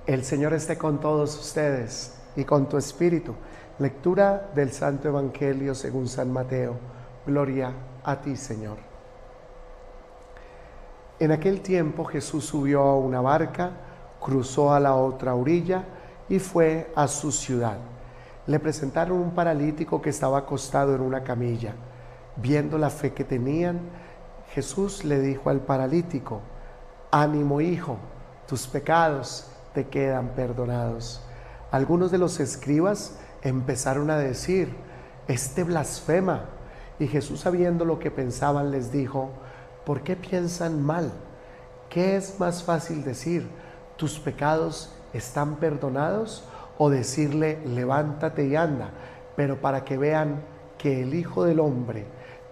El Señor esté con todos ustedes y con tu espíritu. Lectura del Santo Evangelio según San Mateo. Gloria a ti, Señor. En aquel tiempo Jesús subió a una barca, cruzó a la otra orilla y fue a su ciudad. Le presentaron un paralítico que estaba acostado en una camilla. Viendo la fe que tenían, Jesús le dijo al paralítico: «Ánimo, hijo, tus pecados te quedan perdonados». Algunos de los escribas empezaron a decir: «Este blasfema». Y Jesús, sabiendo lo que pensaban, les dijo: «¿Por qué piensan mal? ¿Qué es más fácil decir, tus pecados están perdonados, o decirle, levántate y anda?» Pero para que vean que el Hijo del Hombre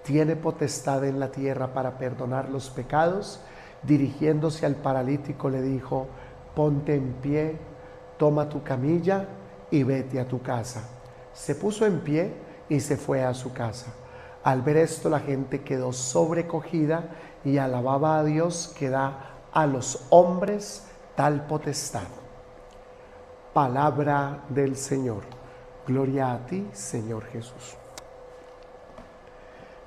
tiene potestad en la tierra para perdonar los pecados, dirigiéndose al paralítico le dijo: «Ponte en pie, toma tu camilla y vete a tu casa». Se puso en pie y se fue a su casa. Al ver esto, la gente quedó sobrecogida y alababa a Dios, que da a los hombres tal potestad. Palabra del Señor. Gloria a ti, Señor Jesús.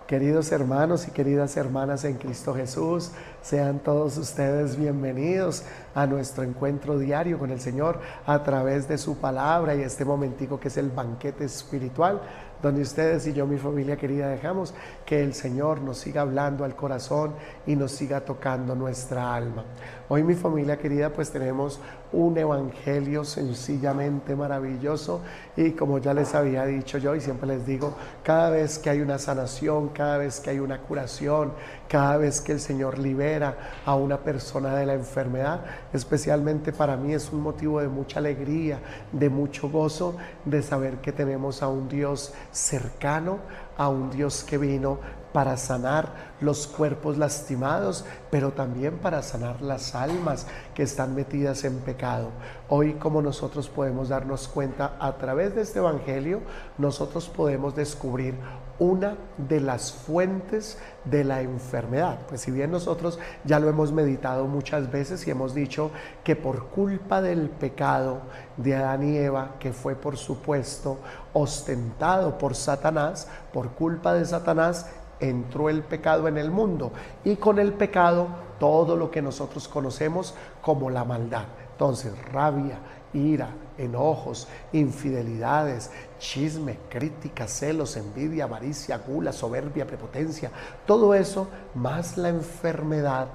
Queridos hermanos y queridas hermanas en Cristo Jesús, sean todos ustedes bienvenidos a nuestro encuentro diario con el Señor a través de su palabra y este momentico que es el banquete espiritual, donde ustedes y yo, mi familia querida, dejamos que el Señor nos siga hablando al corazón y nos siga tocando nuestra alma. Hoy, mi familia querida, pues tenemos un evangelio sencillamente maravilloso, y como ya les había dicho yo y siempre les digo, cada vez que hay una sanación, cada vez que hay una curación, cada vez que el Señor libera a una persona de la enfermedad, especialmente para mí es un motivo de mucha alegría, de mucho gozo, de saber que tenemos a un Dios cercano, a un Dios que vino para sanar los cuerpos lastimados, pero también para sanar las almas que están metidas en pecado. Hoy, como nosotros podemos darnos cuenta a través de este evangelio, nosotros podemos descubrir una de las fuentes de la enfermedad. Pues si bien nosotros ya lo hemos meditado muchas veces y hemos dicho que por culpa del pecado de Adán y Eva, que fue por supuesto ostentado por Satanás, por culpa de Satanás entró el pecado en el mundo, y con el pecado todo lo que nosotros conocemos como la maldad. Entonces, rabia, ira, enojos, infidelidades, chisme, crítica, celos, envidia, avaricia, gula, soberbia, prepotencia, todo eso más la enfermedad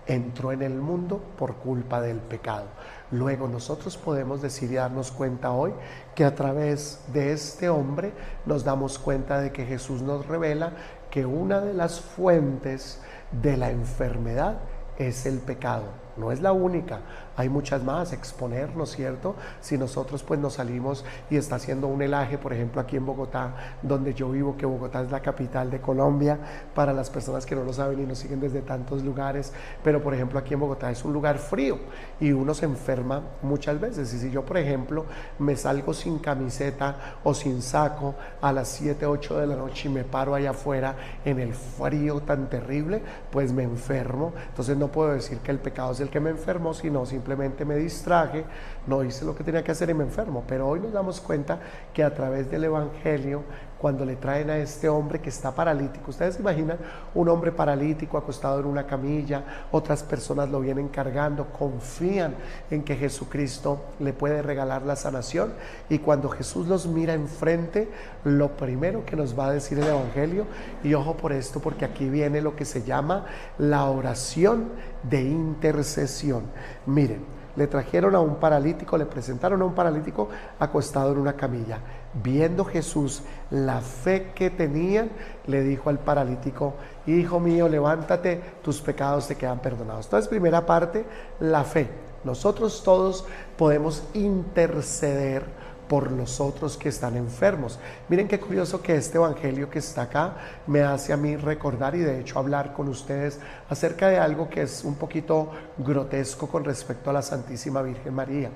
entró en el mundo por culpa del pecado. Luego nosotros podemos decir y darnos cuenta hoy que a través de este hombre nos damos cuenta de que Jesús nos revela que una de las fuentes de la enfermedad es el pecado. No es la única, hay muchas más, exponernos, ¿cierto? Si nosotros pues nos salimos y está haciendo un helaje, por ejemplo aquí en Bogotá, donde yo vivo, que Bogotá es la capital de Colombia, para las personas que no lo saben y nos siguen desde tantos lugares, pero por ejemplo aquí en Bogotá es un lugar frío y uno se enferma muchas veces. Y si yo, por ejemplo, me salgo sin camiseta o sin saco a las 7, 8 de la noche y me paro allá afuera en el frío tan terrible, pues me enfermo. Entonces no puedo decir que el pecado es el que me enfermó, sino simplemente me distraje, no hice lo que tenía que hacer y me enfermo. Pero hoy nos damos cuenta que a través del evangelio, cuando le traen a este hombre que está paralítico, ustedes se imaginan un hombre paralítico acostado en una camilla, otras personas lo vienen cargando, confían en que Jesucristo le puede regalar la sanación, y cuando Jesús los mira enfrente, lo primero que nos va a decir el evangelio, y ojo por esto, porque aquí viene lo que se llama la oración de intercesión. Miren, le trajeron a un paralítico, le presentaron a un paralítico acostado en una camilla. Viendo Jesús la fe que tenían, le dijo al paralítico: hijo mío, levántate, tus pecados te quedan perdonados. Entonces, primera parte, la fe. Nosotros todos podemos interceder por los otros que están enfermos. Miren qué curioso que este evangelio que está acá me hace a mí recordar y de hecho hablar con ustedes acerca de algo que es un poquito grotesco con respecto a la Santísima Virgen María.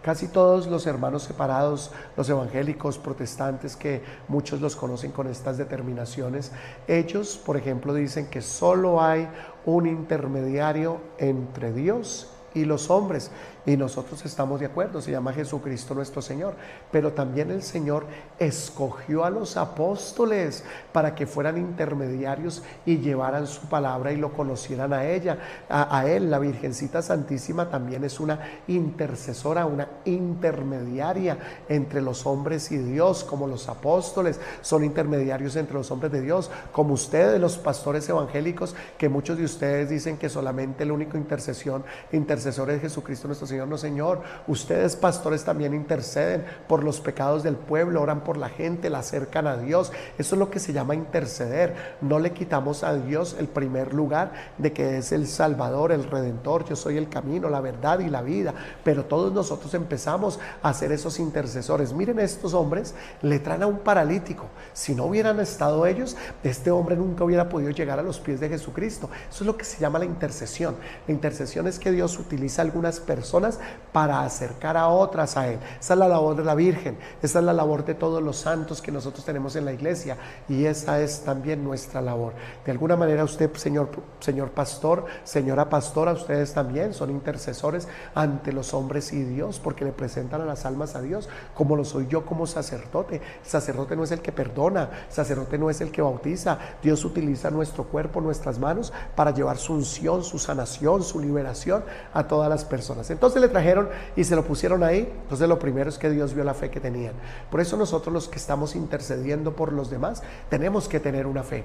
Casi todos los hermanos separados, los evangélicos, protestantes, que muchos los conocen con estas determinaciones, ellos, por ejemplo, dicen que solo hay un intermediario entre Dios y los hombres, y nosotros estamos de acuerdo, se llama Jesucristo nuestro Señor, pero también el Señor escogió a los apóstoles para que fueran intermediarios y llevaran su palabra y lo conocieran a Él. La Virgencita Santísima también es una intercesora, una intermediaria entre los hombres y Dios, como los apóstoles son intermediarios entre los hombres de Dios, como ustedes, los pastores evangélicos, que muchos de ustedes dicen que solamente el único intercesor es Jesucristo nuestro Señor. No, Señor, ustedes pastores también interceden por los pecados del pueblo, oran por la gente, la acercan a Dios. Eso es lo que se llama interceder. No le quitamos a Dios el primer lugar de que es el Salvador, el Redentor. Yo soy el camino, la verdad y la vida, pero todos nosotros empezamos a ser esos intercesores. Miren, estos hombres le traen a un paralítico. Si no hubieran estado ellos, este hombre nunca hubiera podido llegar a los pies de Jesucristo. Eso es lo que se llama la intercesión. La intercesión es que Dios utiliza a algunas personas para acercar a otras a Él. Esa es la labor de la Virgen, esa es la labor de todos los santos que nosotros tenemos en la iglesia, y esa es también nuestra labor. De alguna manera usted, señor pastor, señora pastora, ustedes también son intercesores ante los hombres y Dios, porque le presentan a las almas a Dios, como lo soy yo como sacerdote. El sacerdote no es el que perdona, el sacerdote no es el que bautiza. Dios utiliza nuestro cuerpo, nuestras manos, para llevar su unción, su sanación, su liberación a todas las personas. Entonces le trajeron y se lo pusieron ahí. Entonces lo primero es que Dios vio la fe que tenían. Por eso nosotros, los que estamos intercediendo por los demás, tenemos que tener una fe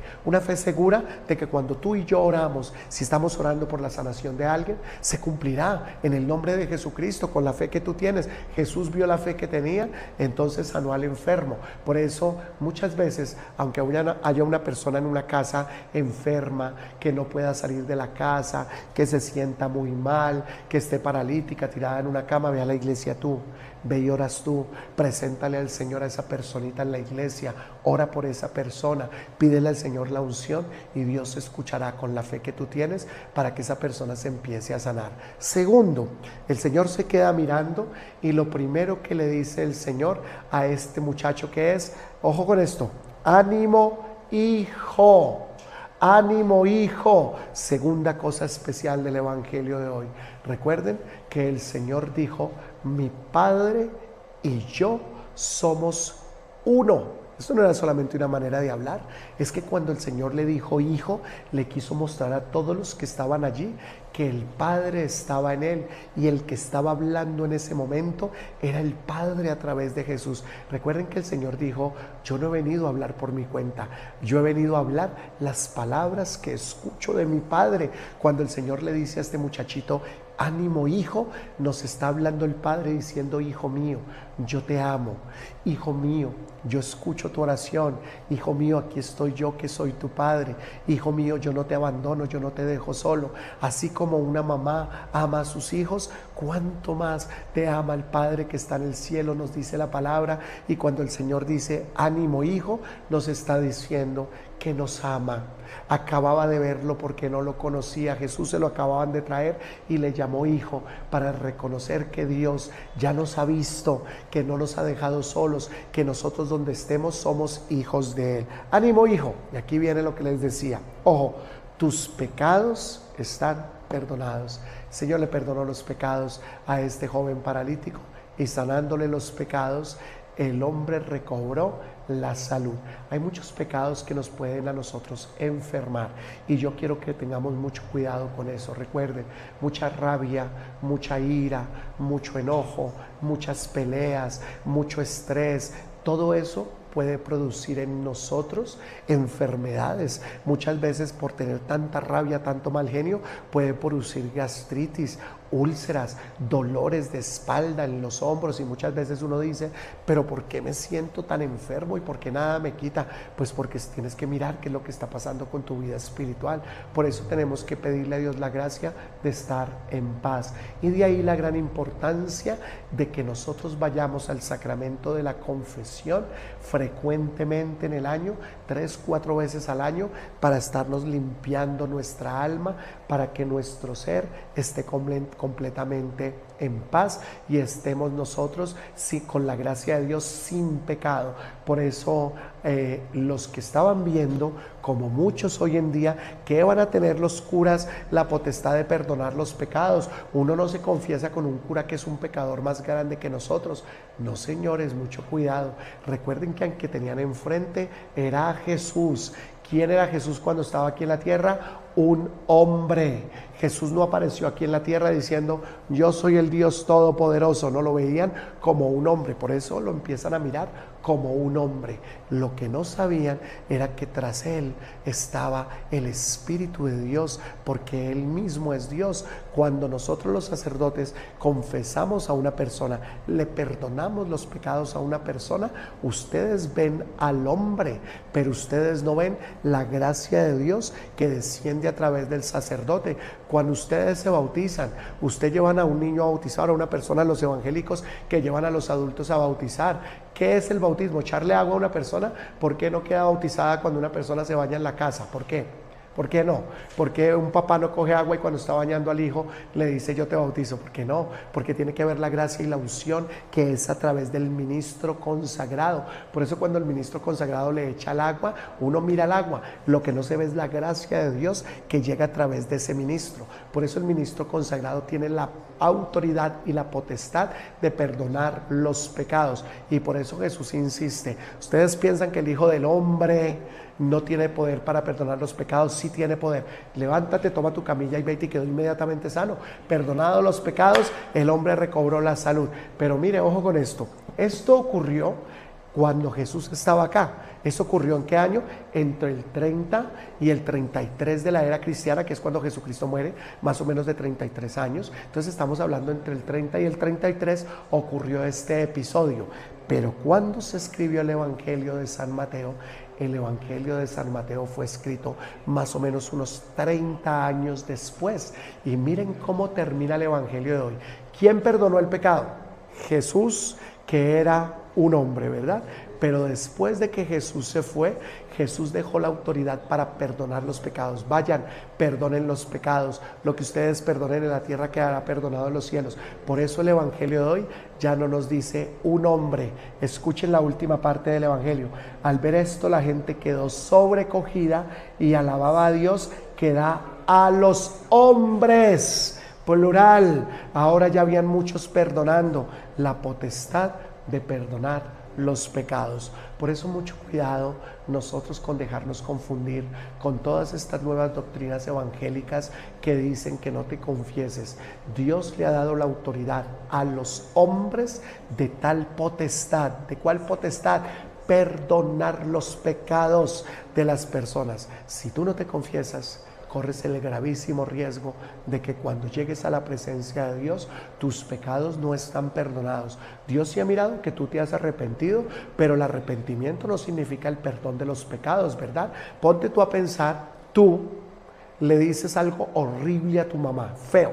segura de que cuando tú y yo oramos, si estamos orando por la sanación de alguien, se cumplirá en el nombre de Jesucristo, con la fe que tú tienes. Jesús vio la fe que tenía, entonces sanó al enfermo. Por eso muchas veces, aunque haya una persona en una casa enferma, que no pueda salir de la casa, que se sienta muy mal, que esté paralítica, tirada en una cama, ve a la iglesia tú, ve y oras tú, preséntale al Señor a esa personita en la iglesia, ora por esa persona, pídele al Señor la unción, y Dios escuchará con la fe que tú tienes para que esa persona se empiece a sanar. Segundo, el Señor se queda mirando, y lo primero que le dice el Señor a este muchacho, que es, ojo con esto: ánimo, hijo. Ánimo, hijo. Segunda cosa especial del evangelio de hoy. Recuerden que el Señor dijo: mi Padre y yo somos uno. Esto no era solamente una manera de hablar, es que cuando el Señor le dijo hijo, le quiso mostrar a todos los que estaban allí que el Padre estaba en él, y el que estaba hablando en ese momento era el Padre a través de Jesús. Recuerden que el Señor dijo: yo no he venido a hablar por mi cuenta, yo he venido a hablar las palabras que escucho de mi Padre. Cuando el Señor le dice a este muchachito: ánimo, hijo, nos está hablando el Padre diciendo: hijo mío, yo te amo. Hijo mío, yo escucho tu oración. Hijo mío, aquí estoy yo, que soy tu Padre. Hijo mío, yo no te abandono, yo no te dejo solo. Así como una mamá ama a sus hijos, cuánto más te ama el Padre que está en el cielo, nos dice la palabra. Y cuando el Señor dice: ánimo, hijo, nos está diciendo que nos ama. Acababa de verlo porque no lo conocía. Jesús se lo acababan de traer y le llamó hijo, para reconocer que Dios ya nos ha visto, que no nos ha dejado solos, que nosotros donde estemos somos hijos de Él. Ánimo, hijo. Y aquí viene lo que les decía. Ojo, tus pecados están perdonados. El Señor le perdonó los pecados a este joven paralítico, y sanándole los pecados, el hombre recobró la salud. Hay muchos pecados que nos pueden a nosotros enfermar, y yo quiero que tengamos mucho cuidado con eso. Recuerden, mucha rabia, mucha ira, mucho enojo, muchas peleas, mucho estrés, todo eso puede producir en nosotros enfermedades. Muchas veces, por tener tanta rabia, tanto mal genio, puede producir gastritis, úlceras, dolores de espalda en los hombros, y muchas veces uno dice: pero ¿por qué me siento tan enfermo y por qué nada me quita? Pues porque tienes que mirar qué es lo que está pasando con tu vida espiritual. Por eso tenemos que pedirle a Dios la gracia de estar en paz, y de ahí la gran importancia de que nosotros vayamos al sacramento de la confesión frecuentemente en el año, 3-4 veces al año, para estarnos limpiando nuestra alma, para que nuestro ser esté completamente en paz y estemos nosotros con la gracia de Dios sin pecado. Por eso los que estaban viendo, como muchos hoy en día, que van a tener los curas la potestad de perdonar los pecados. Uno no se confiesa con un cura que es un pecador más grande que nosotros. No, señores, mucho cuidado. Recuerden que aunque tenían enfrente era a Jesús. ¿Quién era Jesús cuando estaba aquí en la tierra? Un hombre. Jesús no apareció aquí en la tierra diciendo yo soy el Dios Todopoderoso. No, lo veían como un hombre, por eso lo empiezan a mirar como un hombre. Lo que no sabían era que tras él estaba el Espíritu de Dios, porque él mismo es Dios. Cuando nosotros los sacerdotes confesamos a una persona, le perdonamos los pecados a una persona, ustedes ven al hombre, pero ustedes no ven la gracia de Dios que desciende a través del sacerdote. Cuando ustedes se bautizan, ustedes llevan a un niño a bautizar, a una persona, los evangélicos que llevan a los adultos a bautizar. ¿Qué es el bautismo? ¿Echarle agua a una persona? ¿Por qué no queda bautizada cuando una persona se baña en la casa? ¿Por qué? ¿Por qué no? ¿Por qué un papá no coge agua y cuando está bañando al hijo le dice yo te bautizo? ¿Por qué no? Porque tiene que haber la gracia y la unción que es a través del ministro consagrado. Por eso cuando el ministro consagrado le echa el agua, uno mira el agua. Lo que no se ve es la gracia de Dios que llega a través de ese ministro. Por eso el ministro consagrado tiene la autoridad y la potestad de perdonar los pecados. Y por eso Jesús insiste. Ustedes piensan que el Hijo del Hombre no tiene poder para perdonar los pecados. Sí tiene poder. Levántate, toma tu camilla y vete, y quedó inmediatamente sano. Perdonados los pecados, el hombre recobró la salud. Pero mire, ojo con esto. Esto ocurrió cuando Jesús estaba acá. ¿Eso ocurrió en qué año? Entre el 30 y el 33 de la era cristiana, que es cuando Jesucristo muere, más o menos de 33 años. Entonces estamos hablando entre el 30 y el 33 ocurrió este episodio. Pero cuando se escribió el Evangelio de San Mateo, el Evangelio de San Mateo fue escrito más o menos unos 30 años después. Y miren cómo termina el Evangelio de hoy. ¿Quién perdonó el pecado? Jesús, que era un hombre, ¿verdad? Pero después de que Jesús se fue, Jesús dejó la autoridad para perdonar los pecados. Vayan, perdonen los pecados. Lo que ustedes perdonen en la tierra quedará perdonado en los cielos. Por eso el Evangelio de hoy ya no nos dice un hombre. Escuchen la última parte del Evangelio. Al ver esto, la gente quedó sobrecogida y alababa a Dios que da a los hombres, plural. Ahora ya habían muchos perdonando, la potestad de perdonar los pecados. Por eso mucho cuidado nosotros con dejarnos confundir con todas estas nuevas doctrinas evangélicas que dicen que no te confieses. Dios le ha dado la autoridad a los hombres de tal potestad. ¿De cuál potestad? Perdonar los pecados de las personas. Si tú no te confiesas, corres el gravísimo riesgo de que cuando llegues a la presencia de Dios, tus pecados no están perdonados. Dios sí ha mirado que tú te has arrepentido, pero el arrepentimiento no significa el perdón de los pecados, ¿verdad? Ponte tú a pensar, tú le dices algo horrible a tu mamá, feo,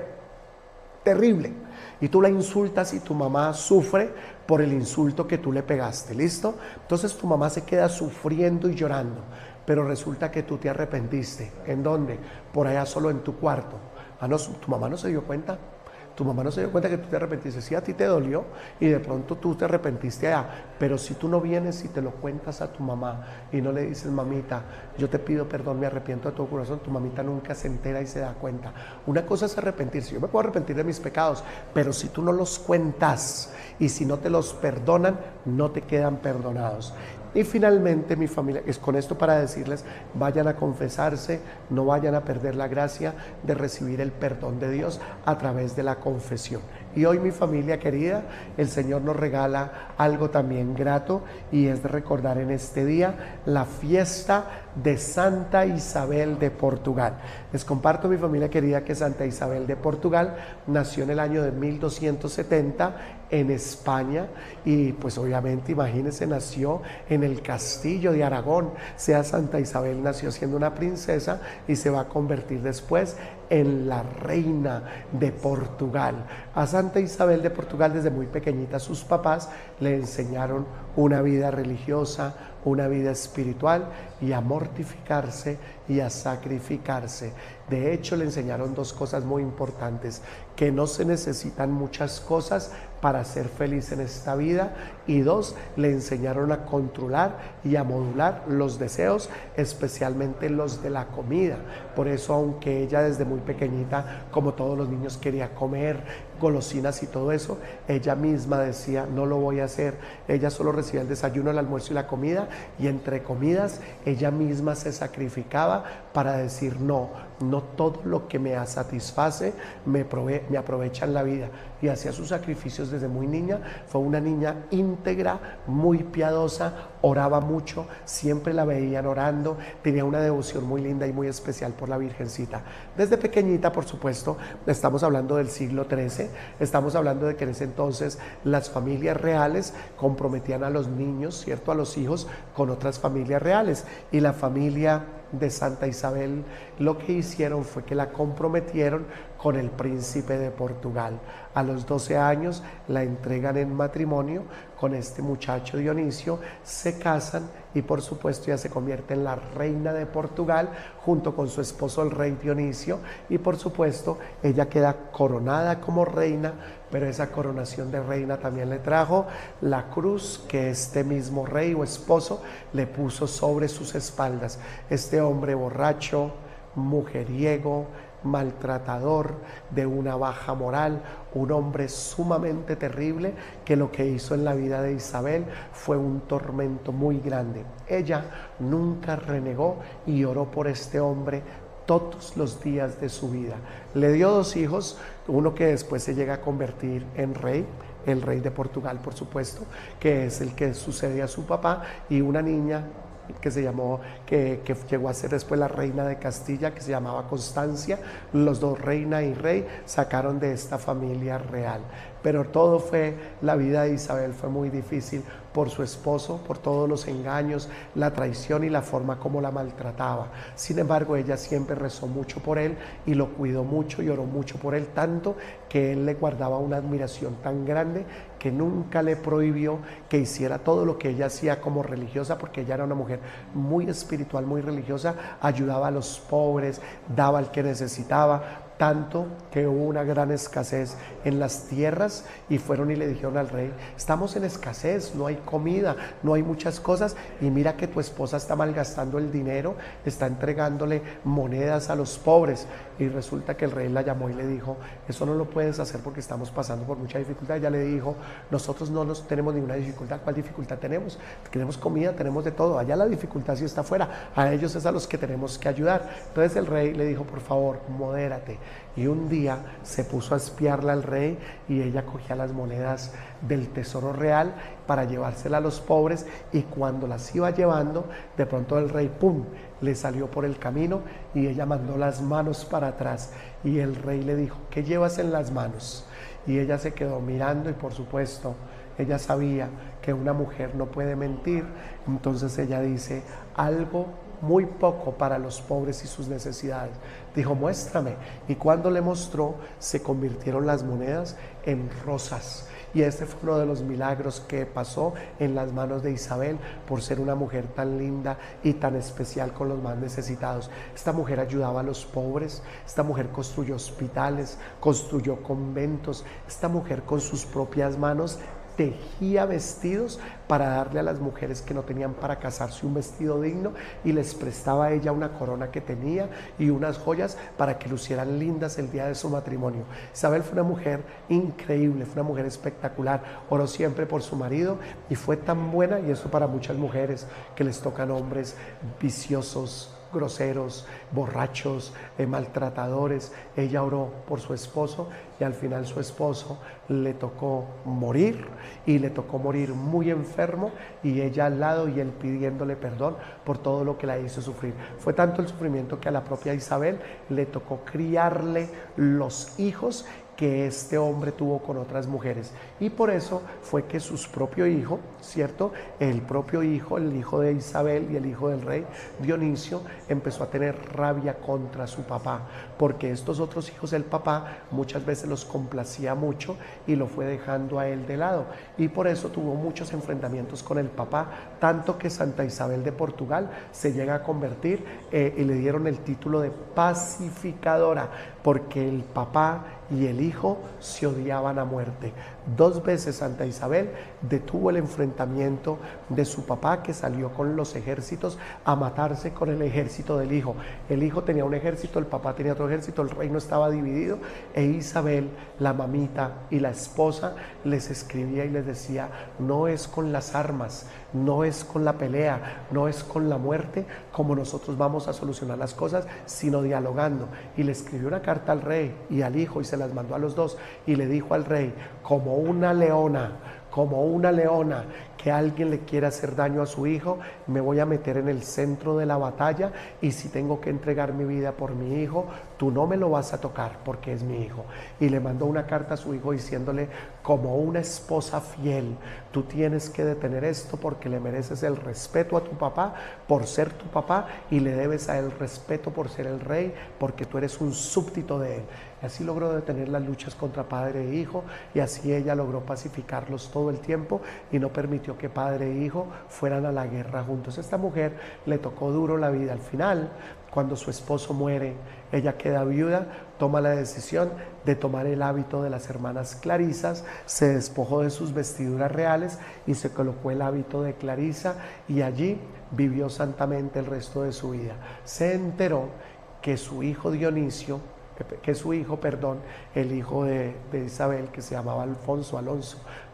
terrible, y tú la insultas y tu mamá sufre por el insulto que tú le pegaste, ¿listo? Entonces tu mamá se queda sufriendo y llorando. Pero resulta que tú te arrepentiste. ¿En dónde? Por allá solo en tu cuarto. Ah, no, tu mamá no se dio cuenta. Tu mamá no se dio cuenta que tú te arrepentiste. Sí, a ti te dolió y de pronto tú te arrepentiste allá. Pero si tú no vienes y te lo cuentas a tu mamá y no le dices, mamita, yo te pido perdón, me arrepiento de todo corazón, tu mamita nunca se entera y se da cuenta. Una cosa es arrepentirse. Yo me puedo arrepentir de mis pecados, pero si tú no los cuentas y si no te los perdonan, no te quedan perdonados. Y finalmente, mi familia, es con esto para decirles, vayan a confesarse, no vayan a perder la gracia de recibir el perdón de Dios a través de la confesión. Y hoy, mi familia querida, el Señor nos regala algo también grato, y es de recordar en este día la fiesta de Santa Isabel de Portugal. Les comparto, mi familia querida, que Santa Isabel de Portugal nació en el año de 1270 en España, y pues obviamente imagínense, nació en el castillo de Aragón. Sea Santa Isabel nació siendo una princesa y se va a convertir después en la reina de Portugal. A Santa Isabel de Portugal, desde muy pequeñita, sus papás le enseñaron una vida religiosa, una vida espiritual y a mortificarse y a sacrificarse. De hecho, le enseñaron dos cosas muy importantes: que no se necesitan muchas cosas para ser feliz en esta vida, y dos, le enseñaron a controlar y a modular los deseos, especialmente los de la comida. Por eso, aunque ella desde muy pequeñita, como todos los niños, quería comer golosinas y todo eso, ella misma decía: no lo voy a hacer. Ella solo recibía el desayuno, el almuerzo y la comida, y entre comidas ella misma se sacrificaba para decir: no todo lo que me satisface me aprovecha en la vida. Y hacía sus sacrificios desde muy niña. Fue una niña íntegra, muy piadosa, oraba mucho, siempre la veían orando, tenía una devoción muy linda y muy especial por la Virgencita. Desde pequeñita, por supuesto, estamos hablando del siglo XIII, estamos hablando de que en ese entonces las familias reales comprometían a los niños, ¿cierto?, a los hijos con otras familias reales, y la familia de Santa Isabel lo que hicieron fue que la comprometieron con el príncipe de Portugal. A los 12 años la entregan en matrimonio con este muchacho Dionisio, se casan y por supuesto ella se convierte en la reina de Portugal junto con su esposo el rey Dionisio, y por supuesto ella queda coronada como reina, pero esa coronación de reina también le trajo la cruz que este mismo rey o esposo le puso sobre sus espaldas. Este hombre borracho, mujeriego, maltratador, de una baja moral, un hombre sumamente terrible, que lo que hizo en la vida de Isabel fue un tormento muy grande. Ella nunca renegó y oró por este hombre todos los días de su vida. Le dio dos hijos, uno que después se llega a convertir en rey, el rey de Portugal, por supuesto, que es el que sucede a su papá, y una niña que se llamó, que llegó a ser después la reina de Castilla, que se llamaba Constancia. Los dos, reina y rey, sacaron de esta familia real. Pero todo fue, la vida de Isabel fue muy difícil por su esposo, por todos los engaños, la traición y la forma como la maltrataba. Sin embargo, ella siempre rezó mucho por él y lo cuidó mucho y oró mucho por él, tanto que él le guardaba una admiración tan grande que nunca le prohibió que hiciera todo lo que ella hacía como religiosa, porque ella era una mujer muy espiritual, muy religiosa, ayudaba a los pobres, daba al que necesitaba, tanto que hubo una gran escasez en las tierras y fueron y le dijeron al rey: estamos en escasez, no hay comida, no hay muchas cosas, y mira que tu esposa está malgastando el dinero, está entregándole monedas a los pobres. Y resulta que el rey la llamó y le dijo: eso no lo puedes hacer porque estamos pasando por mucha dificultad. Ella le dijo: nosotros no tenemos ninguna dificultad. ¿Cuál dificultad tenemos? Tenemos comida, tenemos de todo. Allá la dificultad sí está afuera, a ellos es a los que tenemos que ayudar. Entonces el rey le dijo: por favor, modérate. Y un día se puso a espiarla al rey, y ella cogía las monedas del tesoro real para llevárselas a los pobres, y cuando las iba llevando, de pronto el rey, ¡pum!, le salió por el camino y ella mandó las manos para atrás, y el rey le dijo: ¿qué llevas en las manos? Y ella se quedó mirando, y por supuesto ella sabía que una mujer no puede mentir. Entonces ella dice: algo muy poco para los pobres y sus necesidades. Dijo: muéstrame. Y cuando le mostró, se convirtieron las monedas en rosas. Y este fue uno de los milagros que pasó en las manos de Isabel, por ser una mujer tan linda y tan especial con los más necesitados. Esta mujer ayudaba a los pobres, esta mujer construyó hospitales, construyó conventos, esta mujer con sus propias manos tejía vestidos para darle a las mujeres que no tenían para casarse un vestido digno, y les prestaba a ella una corona que tenía y unas joyas para que lucieran lindas el día de su matrimonio. Isabel fue una mujer increíble, fue una mujer espectacular, oró siempre por su marido y fue tan buena, y eso para muchas mujeres que les tocan hombres viciosos, groseros, borrachos, maltratadores. Ella oró por su esposo, y al final su esposo le tocó morir, y le tocó morir muy enfermo, y ella al lado y él pidiéndole perdón por todo lo que la hizo sufrir. Fue tanto el sufrimiento que a la propia Isabel le tocó criarle los hijos que este hombre tuvo con otras mujeres. Y por eso fue que su propio hijo, ¿cierto? El propio hijo, el hijo de Isabel y el hijo del rey Dionisio, empezó a tener rabia contra su papá, porque estos otros hijos del papá muchas veces los complacía mucho y lo fue dejando a él de lado. Y por eso tuvo muchos enfrentamientos con el papá, tanto que Santa Isabel de Portugal se llega a convertir y le dieron el título de pacificadora, porque el papá y el hijo se odiaban a muerte. 2 veces Santa Isabel detuvo el enfrentamiento de su papá, que salió con los ejércitos a matarse con el ejército del hijo. El hijo tenía un ejército, el papá tenía otro ejército, el reino estaba dividido, e Isabel, la mamita y la esposa, les escribía y les decía: no es con las armas, no es con la pelea, no es con la muerte como nosotros vamos a solucionar las cosas, sino dialogando. Y le escribió una carta al rey y al hijo y se las mandó a los dos, y le dijo al rey: como una leona que alguien le quiera hacer daño a su hijo, me voy a meter en el centro de la batalla, y si tengo que entregar mi vida por mi hijo, tú no me lo vas a tocar porque es mi hijo. Y le mandó una carta a su hijo diciéndole: como una esposa fiel, tú tienes que detener esto porque le mereces el respeto a tu papá por ser tu papá, y le debes a él respeto por ser el rey, porque tú eres un súbdito de él. Y así logró detener las luchas contra padre e hijo, y así ella logró pacificarlos todo el tiempo y no permitió que padre e hijo fueran a la guerra juntos. Esta mujer le tocó duro la vida. Al final, cuando su esposo muere, ella queda viuda, toma la decisión de tomar el hábito de las hermanas clarisas, se despojó de sus vestiduras reales y se colocó el hábito de clarisa, y allí vivió santamente el resto de su vida. Se enteró que su hijo Dionisio, el hijo de Isabel, que se llamaba Alonso,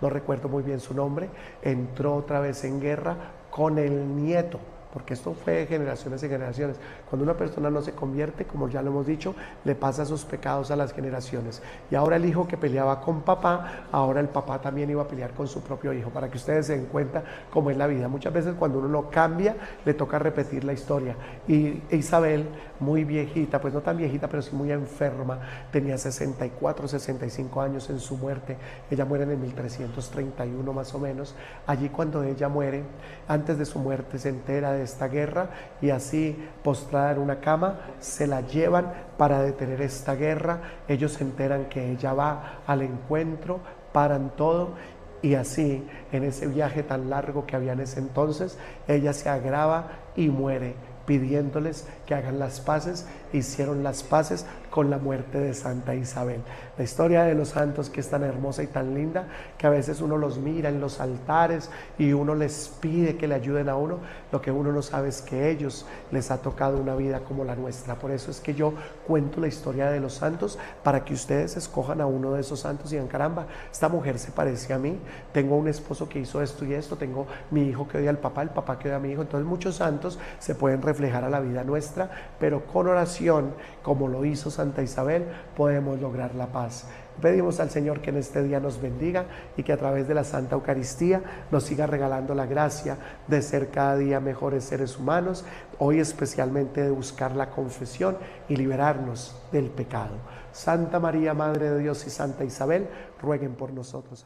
no recuerdo muy bien su nombre, entró otra vez en guerra con el nieto, porque esto fue de generaciones y generaciones. Cuando una persona no se convierte, como ya lo hemos dicho, le pasa sus pecados a las generaciones. Y ahora el hijo que peleaba con papá, ahora el papá también iba a pelear con su propio hijo, para que ustedes se den cuenta cómo es la vida. Muchas veces cuando uno no cambia, le toca repetir la historia. Y Isabel, muy viejita, pues no tan viejita, pero sí muy enferma, tenía 64, 65 años en su muerte. Ella muere en el 1331 más o menos. Allí, cuando ella muere, antes de su muerte se entera de esta guerra, y así, postrada en una cama, se la llevan para detener esta guerra. Ellos se enteran que ella va al encuentro, paran todo, y así, en ese viaje tan largo que había en ese entonces, ella se agrava y muere, pidiéndoles que hagan las paces. Hicieron las paces con la muerte de Santa Isabel. La historia de los santos, que es tan hermosa y tan linda, que a veces uno los mira en los altares y uno les pide que le ayuden a uno. Lo que uno no sabe es que a ellos les ha tocado una vida como la nuestra. Por eso es que yo cuento la historia de los santos, para que ustedes escojan a uno de esos santos y digan: caramba, esta mujer se parece a mí, tengo un esposo que hizo esto y esto, tengo mi hijo que odia al papá, el papá que odia a mi hijo. Entonces muchos santos se pueden reflejar a la vida nuestra, pero con oración, como lo hizo Santa Isabel, podemos lograr la paz. Pedimos al Señor que en este día nos bendiga, y que a través de la Santa Eucaristía nos siga regalando la gracia de ser cada día mejores seres humanos, hoy especialmente de buscar la confesión y liberarnos del pecado. Santa María, Madre de Dios, y Santa Isabel, rueguen por nosotros. Amén.